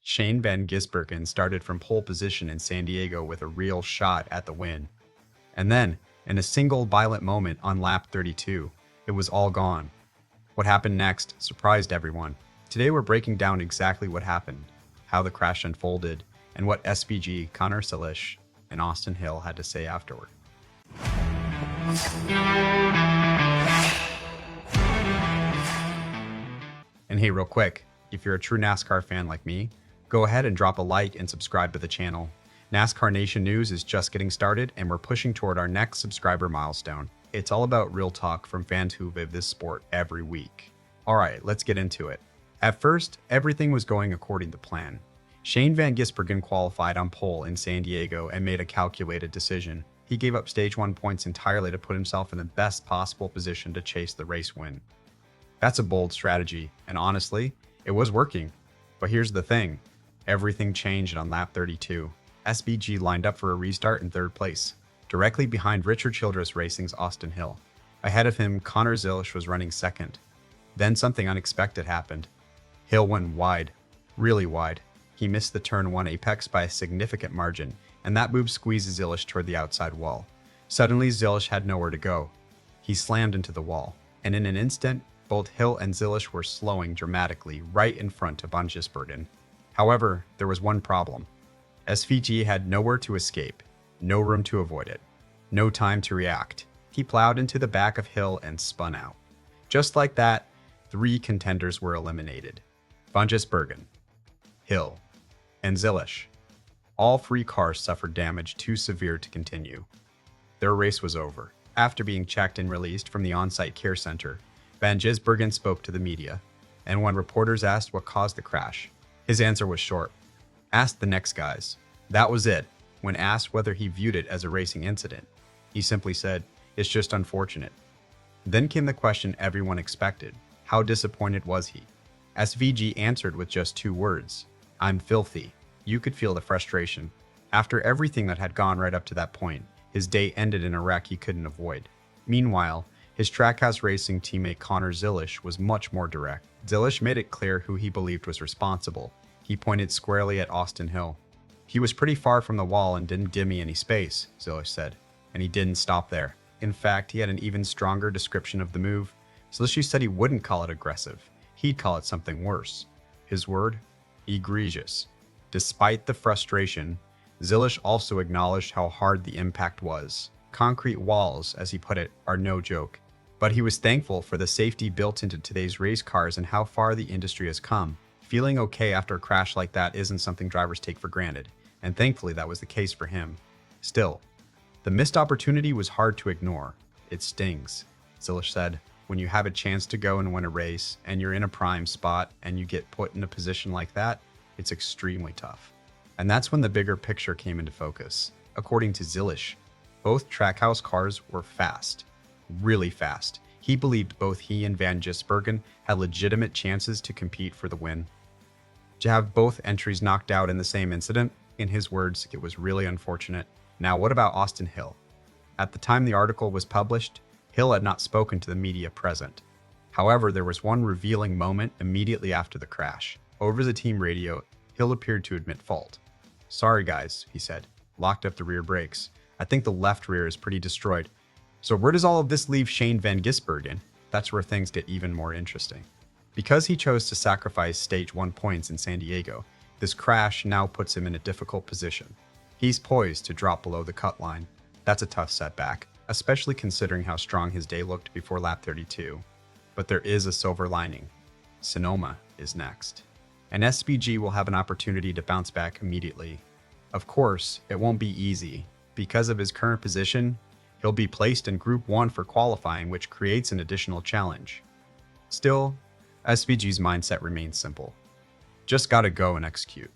Shane van Gisbergen started from pole position in San Diego with a real shot at the win. And then, in a single violent moment on lap 32, it was all gone. What happened next surprised everyone. Today we're breaking down exactly what happened, how the crash unfolded, and what SVG, Connor Zilisch, and Austin Hill had to say afterward. And hey, real quick, if you're a true NASCAR fan like me, go ahead and drop a like and subscribe to the channel. NASCAR Nation News is just getting started and we're pushing toward our next subscriber milestone. It's all about real talk from fans who live this sport every week. Alright, let's get into it. At first, everything was going according to plan. Shane van Gisbergen qualified on pole in San Diego and made a calculated decision. He gave up stage 1 points entirely to put himself in the best possible position to chase the race win. That's a bold strategy, and honestly, it was working. But here's the thing, everything changed on lap 32. SVG lined up for a restart in third place, directly behind Richard Childress Racing's Austin Hill. Ahead of him, Connor Zilisch was running second. Then something unexpected happened. Hill went wide, really wide. He missed the turn 1 apex by a significant margin, and that move squeezed Zilisch toward the outside wall. Suddenly, Zilisch had nowhere to go. He slammed into the wall, and in an instant, both Hill and Zilisch were slowing dramatically right in front of van Gisbergen. However, there was one problem. SVG had nowhere to escape, no room to avoid it, no time to react. He plowed into the back of Hill and spun out. Just like that, 3 contenders were eliminated. Van Gisbergen, Hill, and Zilisch. All 3 cars suffered damage too severe to continue. Their race was over. After being checked and released from the on-site care center, van Gisbergen spoke to the media, and when reporters asked what caused the crash, his answer was short. Ask the next guys. That was it. When asked whether he viewed it as a racing incident, he simply said, "It's just unfortunate." Then came the question everyone expected. How disappointed was he? SVG answered with just 2 words. "I'm filthy." You could feel the frustration. After everything that had gone right up to that point, his day ended in a wreck he couldn't avoid. Meanwhile, his Trackhouse Racing teammate Connor Zilisch was much more direct. Zilisch made it clear who he believed was responsible. He pointed squarely at Austin Hill. "He was pretty far from the wall and didn't give me any space," Zilisch said, and he didn't stop there. In fact, he had an even stronger description of the move. Zilisch said he wouldn't call it aggressive. He'd call it something worse. His word? Egregious. Despite the frustration, Zilisch also acknowledged how hard the impact was. Concrete walls, as he put it, are no joke. But he was thankful for the safety built into today's race cars and how far the industry has come. Feeling okay after a crash like that isn't something drivers take for granted, and thankfully that was the case for him. Still, the missed opportunity was hard to ignore. It stings, Zilisch said. When you have a chance to go and win a race, and you're in a prime spot, and you get put in a position like that, it's extremely tough. And that's when the bigger picture came into focus. According to Zilisch, both Trackhouse cars were fast. Really fast. He believed both he and van Gisbergen had legitimate chances to compete for the win. To have both entries knocked out in the same incident, in his words, it was really unfortunate. Now, what about Austin Hill? At the time the article was published, Hill had not spoken to the media present. However, there was one revealing moment immediately after the crash. Over the team radio, Hill appeared to admit fault. "Sorry guys," he said, locked up the rear brakes. "I think the left rear is pretty destroyed." So where does all of this leave Shane van Gisbergen? That's where things get even more interesting. Because he chose to sacrifice stage 1 points in San Diego, this crash now puts him in a difficult position. He's poised to drop below the cut line. That's a tough setback, especially considering how strong his day looked before lap 32. But there is a silver lining. Sonoma is next. And SVG will have an opportunity to bounce back immediately. Of course, it won't be easy. Because of his current position, he'll be placed in Group 1 for qualifying, which creates an additional challenge. Still, SVG's mindset remains simple. Just gotta go and execute.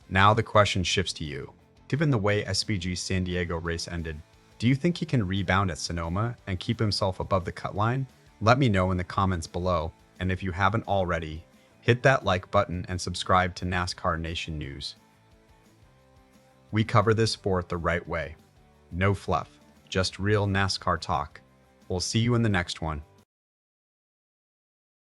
Now the question shifts to you. Given the way SVG's San Diego race ended, do you think he can rebound at Sonoma and keep himself above the cut line? Let me know in the comments below, and if you haven't already, hit that like button and subscribe to NASCAR Nation News. We cover this sport the right way. No fluff, just real NASCAR talk. We'll see you in the next one.